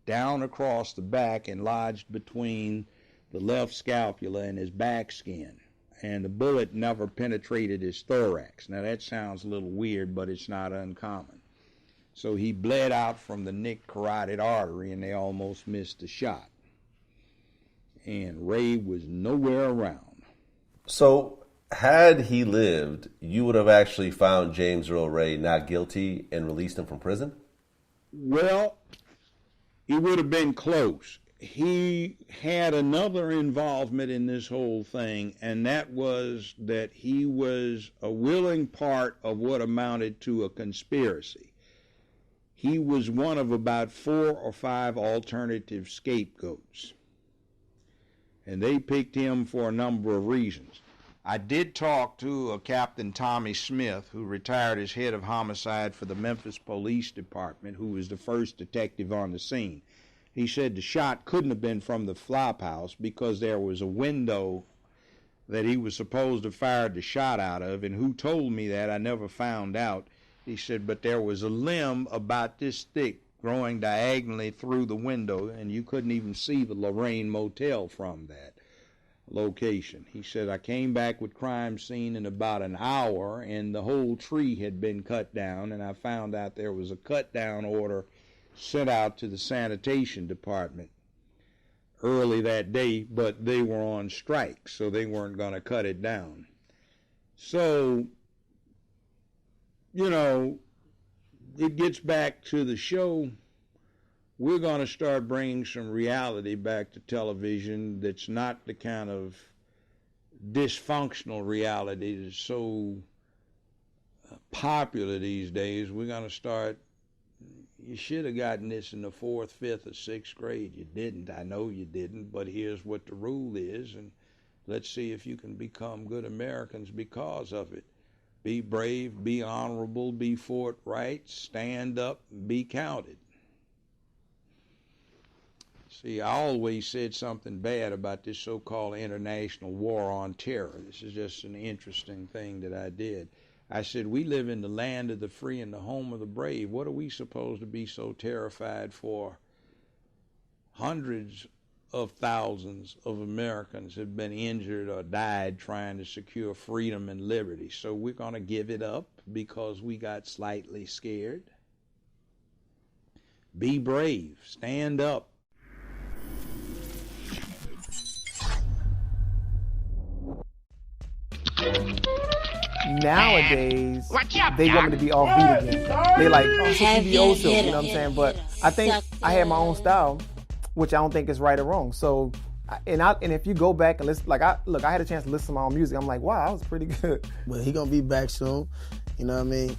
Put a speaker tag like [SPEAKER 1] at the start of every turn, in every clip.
[SPEAKER 1] down across the back and lodged between the left scapula and his back skin. And the bullet never penetrated his thorax. Now that sounds a little weird, but it's not uncommon. So he bled out from the nick carotid artery, and they almost missed the shot. And Ray was nowhere around.
[SPEAKER 2] So had he lived, you would have actually found James Earl Ray not guilty and released him from prison?
[SPEAKER 1] Well, it would have been close. He had another involvement in this whole thing, and that was that he was a willing part of what amounted to a conspiracy. He was one of about 4 or 5 alternative scapegoats, and they picked him for a number of reasons. I did talk to a Captain Tommy Smith, who retired as head of homicide for the Memphis Police Department, who was the first detective on the scene. He said the shot couldn't have been from the flop house because there was a window that he was supposed to have fired the shot out of, and who told me that, I never found out. He said, but there was a limb about this thick growing diagonally through the window, and you couldn't even see the Lorraine Motel from that location. He said, I came back with crime scene in about an hour, and the whole tree had been cut down, and I found out there was a cut down order sent out to the sanitation department early that day, but they were on strike, so they weren't going to cut it down. So, you know, it gets back to the show. We're going to start bringing some reality back to television that's not the kind of dysfunctional reality that's so popular these days. We're going to start, you should have gotten this in the 4th, 5th, or 6th grade. You didn't. I know you didn't, but here's what the rule is, and let's see if you can become good Americans because of it. Be brave, be honorable, be forthright, stand up, be counted. See, I always said something bad about this so-called international war on terror. This is just an interesting thing that I did. I said, we live in the land of the free and the home of the brave. What are we supposed to be so terrified for? Hundreds of thousands of Americans have been injured or died trying to secure freedom and liberty. So we're going to give it up because we got slightly scared. Be brave. Stand up.
[SPEAKER 3] Nowadays, they want me to be off beat again. They like, oh, it's a CBO show, you know what I'm saying? But I think I had my own style, which I don't think is right or wrong. So, and if you go back and listen, I had a chance to listen to my own music. I'm like, wow, that was pretty good.
[SPEAKER 4] But he gonna be back soon. You know what I mean?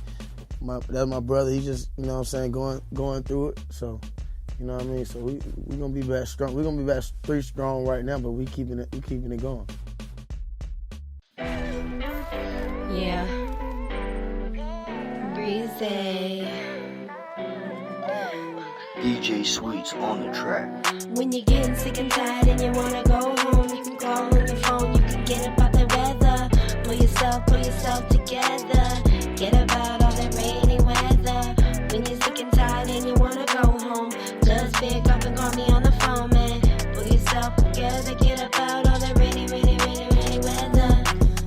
[SPEAKER 4] That's my brother. He just, you know what I'm saying, going through it. So, you know what I mean? So we gonna be back strong. We're gonna be back pretty strong right now, but we keeping it going.
[SPEAKER 5] Yeah. Breezy.
[SPEAKER 6] DJ Sweets on the track.
[SPEAKER 5] When you're getting sick and tired and you wanna go home, you can call on your phone, you can get about the weather. Pull yourself together. Get about all that rainy weather. When you're sick and tired and you wanna go home, just pick up and call me on the phone, man. Pull yourself together, get about all that rainy weather.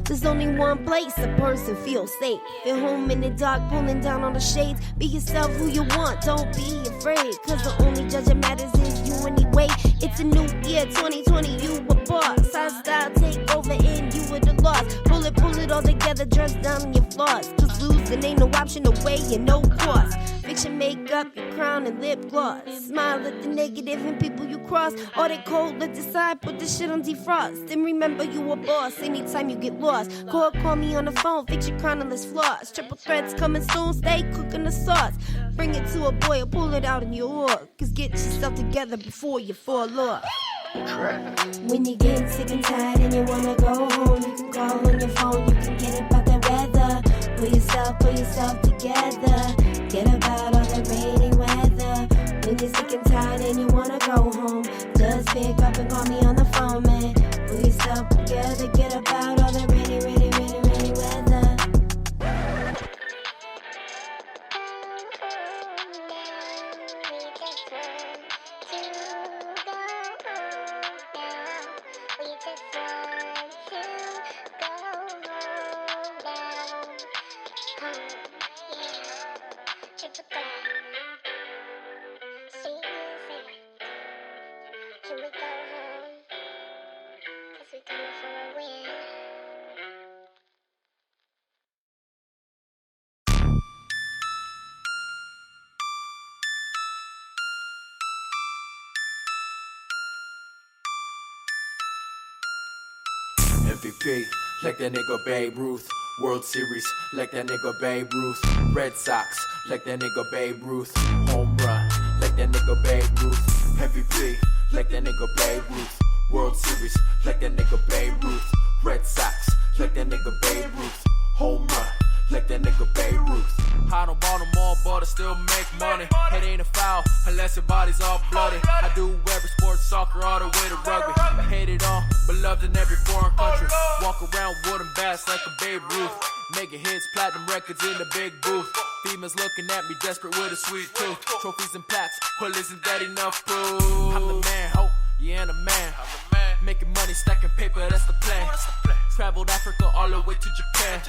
[SPEAKER 5] There's only one place a person feels safe. At home in the dark, pulling down on the shades. Be yourself who you want, don't be afraid. Cause the only judge that matters is you anyway. It's a new year, 2020, you a boss. Our style take over and you were the loss. Pull it all together, dress down your flaws. Cause losing ain't no option, no way and no cost. Fix your makeup, your crown and lip gloss. Smile at the negative and people you cross. All they cold, let decide, put the shit on defrost. And remember you a boss anytime you get lost. Call me on the phone, fix your crown and let's floss. Triple threats coming soon, stay cooking the sauce. Bring it to a boy or pull it out in your hook. Cause get yourself together before you fall off. When you're getting sick and tired and you wanna go home, you can call on your phone, you can get about the weather. Pull yourself together. Get about all the rainy weather. When you're sick and tired and you wanna go home, just pick up and call me on the phone, man. Pull yourself together, get about all the rainy weather.
[SPEAKER 7] MVP, like that nigga Babe Ruth. World Series, like that nigga Babe Ruth. Red Sox, like that nigga Babe Ruth. Home run, like that nigga Babe Ruth. MVP, like that nigga Babe Ruth. World Series, like that nigga Babe Ruth. Red Sox, like that nigga Babe Ruth. Home run, like that nigga Babe Ruth. Hot on Baltimore, but I still make money. It ain't a foul unless your body's all bloody. I do every sport, soccer all the way to rugby. I hate it all, but loved in every foreign country. Walk around wooden bats like a Babe Ruth. Making hits, platinum records in the big booth. Females looking at me desperate with a sweet tooth. Trophies and plaques, well isn't that enough proof? I'm the man, ho, yeah, I'm the man. Making money, stacking paper, that's the plan. Traveled Africa all the way to Japan.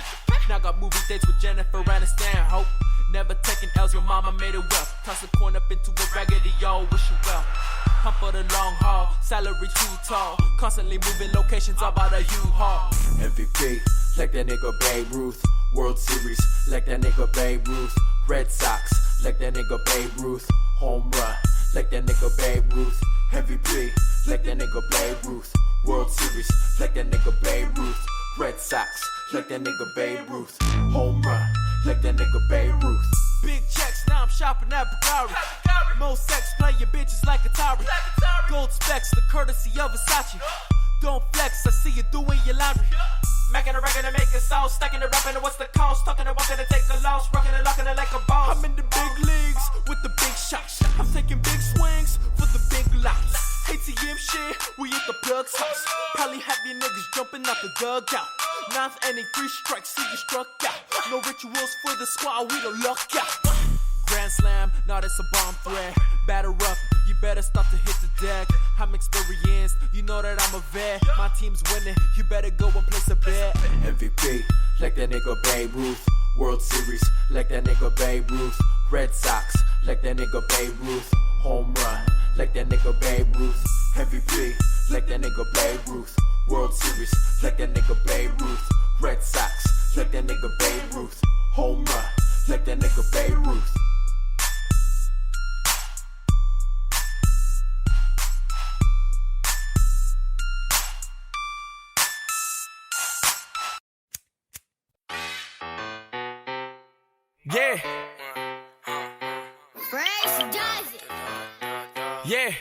[SPEAKER 7] Now got movie dates with Jennifer Aniston, ho. Never taking L's, your mama made it well. Toss a coin up into a raggedy, y'all wish you well. I'm for the long haul, salary too tall. Constantly moving locations, all about a U-Haul. MVP, like that nigga Babe Ruth. World Series, like that nigga Babe Ruth. Red Sox, like that nigga Babe Ruth. Home run, like that nigga Babe Ruth. MVP, like that nigga Babe Ruth. World Series, like that nigga Babe Ruth. Red Sox, like that nigga Babe Ruth. Home run, like that nigga Babe Ruth. Big checks, now I'm shopping at Bugatti. Most sex, play your bitches like Atari. Gold specs, the courtesy of Versace. Don't flex, I see you doing your laundry. Making a record and making sauce, stacking it, rapping it, what's the cost? Talking it, walking it, take a loss, rocking it, locking it like a boss. I'm in the big leagues with the big shots. I'm taking big swings for the big lots. ATM shit, we at the plug's house. Probably have your niggas jumping out the dugout. Ninth inning, 3 strikes, see you struck out. No rituals for the squad, we don't luck out. Grand slam, nah, that's a bomb threat. Batter up, you better start to hit the deck. I'm experienced, you know that I'm a vet. My team's winning, you better go and place a bet. MVP, like that nigga Babe Ruth. World Series, like that nigga Babe Ruth. Red Sox, like that nigga Babe Ruth. Home run, like that nigga Babe Ruth. MVP, like that nigga Babe Ruth. World Series, like that nigga Babe Ruth. Red Sox, like that nigga Babe Ruth. Home run, like that nigga Babe Ruth.
[SPEAKER 8] Yeah. Yeah.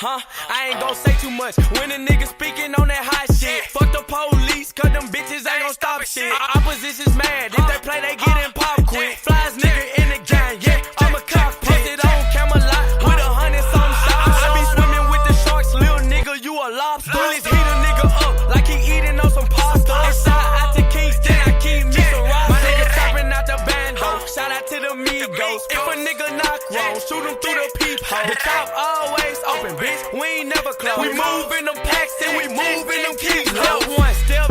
[SPEAKER 8] I ain't gon' say too much when a nigga speaking on that hot shit. Fuck the police, cause them bitches ain't gon' stop shit. Opposition's mad, if they play, they get in pop quick. Flies nigga in the gang, yeah, I'm a cockpit. Posted on Camelot with 100-something shots. I be swimming with the sharks, little nigga, you a lobster. Bullies heat a nigga up like he eating on some pasta. Inside out to Kingston, I keep me some rocks. My niggas chopping out the bando, shout out to the Migos. If a nigga knock wrong, shoot him through the peephole. The top always open, bitch, we ain't never close. We moving them packs and we moving them keys. Step 1, step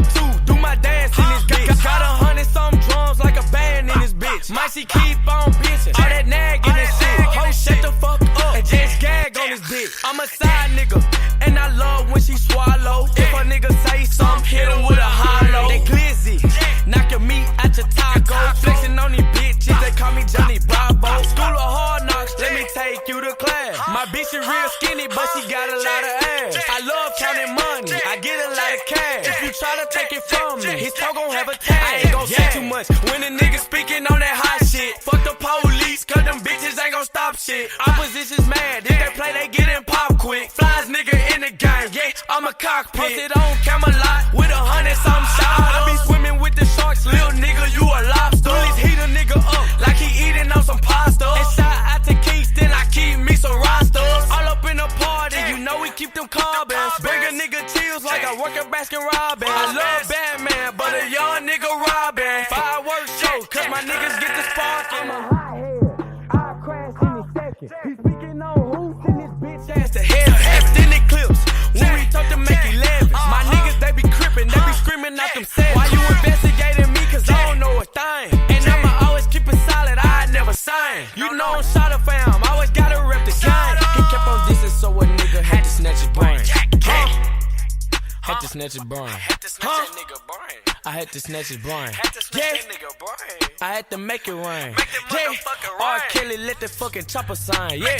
[SPEAKER 8] 2, do my dance in this bitch. Got 100-something drums like a band in this bitch. Might she keep on bitching, all that nagging and shit. Ho, shut the fuck up and just gag on this bitch. I'm a side nigga, and I love when she swallow. If a nigga say something, hit him with a hollow. They glizzy, knock your meat out your taco. Flexing on these bitches, they call me Johnny Bravo. School of hard knocks, let me take you to class. My bitch is real skinny, but she got a lot of ass. I love counting money, I get a lot of cash. If you try to take it from me, his toe gon' have a tag. I ain't gon' say too much when a nigga speaking on that hot shit. Fuck the police, cause them bitches ain't gon' stop shit. Opposition's mad, if they play, they get in pop quick. Flies nigga in the game, yeah, I'm a cockpit. Posted on Camelot with 100-something shots. I be swimming with the sharks, little nigga, you a lobster. Bullies heat a nigga up like he eating on some pasta. Inside out to Kingston, I keep me some rosters. All up in the party, you know we keep them carbons. Bring a nigga chills like I work at Baskin Robbins. I love Batman, but a young nigga robbing. Fireworks show, cause my niggas get the spark. I'm a hothead, I crash any second. He speaking on who's in this bitch ass to hell. Extended clips, when we talk to make 11. My niggas, they be crippin', they be screaming out them sets. Why you investigating me, cause I don't know a thing. And I'ma always keep it solid, I never sign. You know I'm shot of fam, always gotta rep the gang. He kept on dissing, so a nigga had to snatch his brain. Had to snatch his brain. I had to snatch his brain. Yeah, I had to make it rain. Yeah, R. Kelly let the fucking chopper sign. Yeah.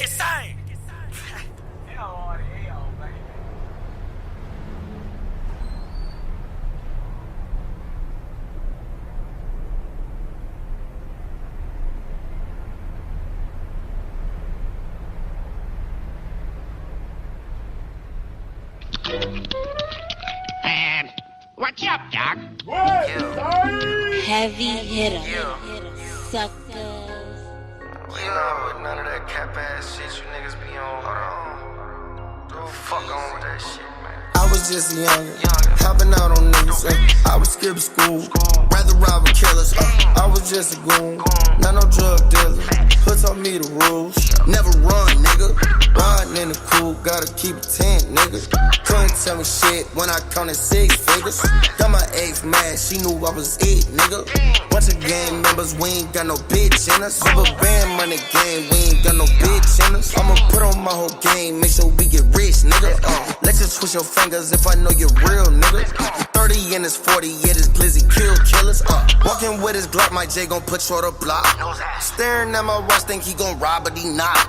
[SPEAKER 9] What's up, Doc?
[SPEAKER 5] Heavy hitter. Suckers.
[SPEAKER 10] You know, with none of that cap ass shit you niggas be on. Hold on. The fuck on with that shit, man.
[SPEAKER 11] I was just young, hopping out on niggas. I would skip school, rather rob and killers. I was just a goon, not no drug dealer. Hood taught me the rules, never run, nigga. Riding in the coupe, gotta keep it 10, nigga. Couldn't tell me shit when I counted 6 figures. Got my ex mad, she knew I was it, nigga. Bunch of gang members, we ain't got no bitch in us. Rubber band money game, we ain't got no bitch in us. I'ma put on my whole game, make sure we get rich, nigga. Let's just twist your fingers if I know you're real, nigga. 30 and it's 40, yeah, this glizzy kill killers. Walking with his Glock, my J gon' put you on the block. Staring at my watch, think he gon' rob, but he not.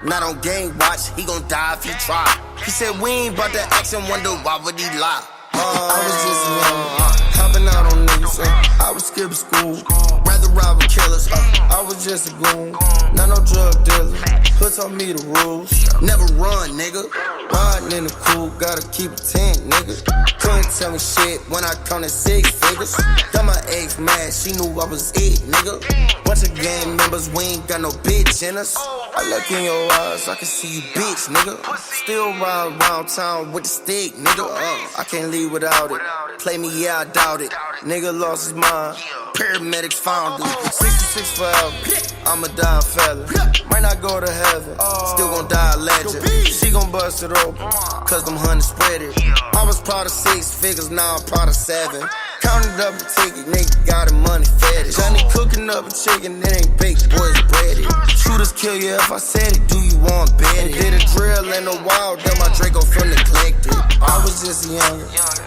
[SPEAKER 11] Not on game watch, he gon' die if he try. He said we ain't bout that action, wonder why would he lie. I was just young, hopping out on niggas. I would skip school, rather rob and killers. I was just a goon, not no drug dealer. Hood taught me the rules, never run, nigga. Riding in the coupe, gotta keep it 10, nigga. Couldn't tell me shit when I counted 6 figures. Got my ex mad, she knew I was it, nigga. Bunch of gang members, we ain't got no bitch in us. I look in your eyes, I can see you bitch, nigga. Still ride around town with the stick, nigga. I can't leave without it. Play me, yeah, I doubt it. Nigga lost his mind, paramedics found him. 66 forever, I'ma die a felon. Might not go to heaven, still gon' die a legend. She gon' bust it open, cause them hundreds spread it. I was proud of 6 figures, now I'm proud of 7. Counted up a ticket, nigga got a money fetish. Johnny cooking up a chicken, it ain't baked, boys breaded. Shooters kill you if I said it, do you want bet it? Did a drill in a while, then my Draco feel neglected. I was just young,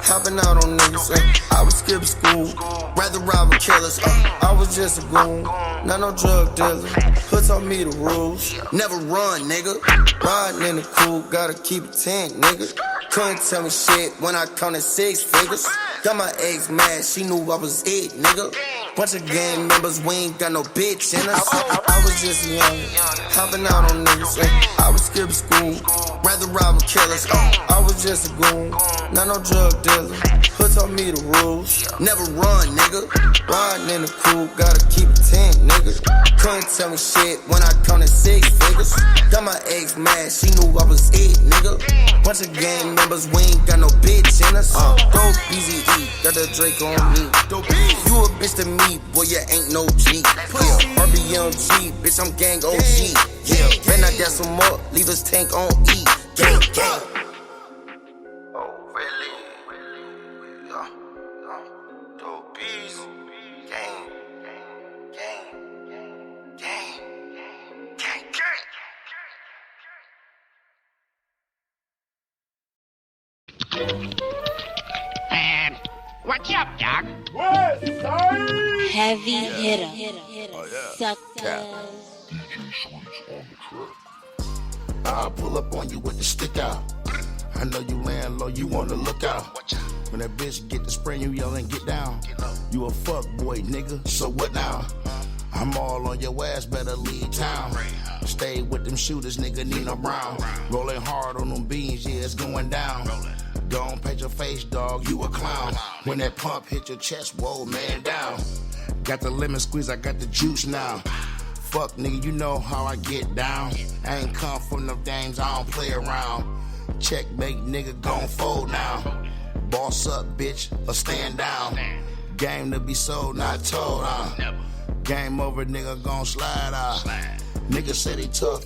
[SPEAKER 11] hopping out on niggas. I would skip school, rather rob and killers. I was just a goon, not no drug dealer. Hood taught me the rules, never run, nigga. Riding in the coupe, gotta keep it 10, nigga. Couldn't tell me shit when I counted 6 figures. Got my ex mad, she knew I was it, nigga. Bunch of gang members, we ain't got no bitch in us. I was just young, hopping out on niggas. I would skip school, rather rob and killers. I was just a goon, not no drug dealer. Hood taught me the rules, never run, nigga. Riding in the coupe, gotta keep it 10, nigga. Couldn't tell me shit when I counted 6 figures. Got my ex mad, she knew I was it, nigga. Bunch of gang members, we ain't got no bitch in us. Dope, easy E, got the Drake on me. You a bitch to me, boy, you ain't no G. Yeah, RBMG, bitch, I'm gang OG. Yeah, better not dance some more, leave his tank on E. Gang, gang.
[SPEAKER 10] Oh, really? Dope beats. Gang, gang, gang, gang, gang,
[SPEAKER 9] And what's up, Doc?
[SPEAKER 5] Heavy hitter. Suckers.
[SPEAKER 12] I'll pull up on you with the stick out. I know you laying low, you wanna look out. When that bitch get to spraying, you yellin', get down. You a fuck boy, nigga, so what now? I'm all on your ass, better leave town. Stay with them shooters, nigga, Nina Brown. Rolling hard on them beans, yeah, it's going down. Don't paint your face, dog, you a clown. When that pump hit your chest, whoa, man, down. Got the lemon squeeze, I got the juice now. Fuck, nigga, you know how I get down. I ain't come from no games, I don't play around. Checkmate, nigga, gon' fold now. Boss up, bitch, or stand down. Game to be sold, not told, Game over, nigga, gon' slide out. Nigga said he tough,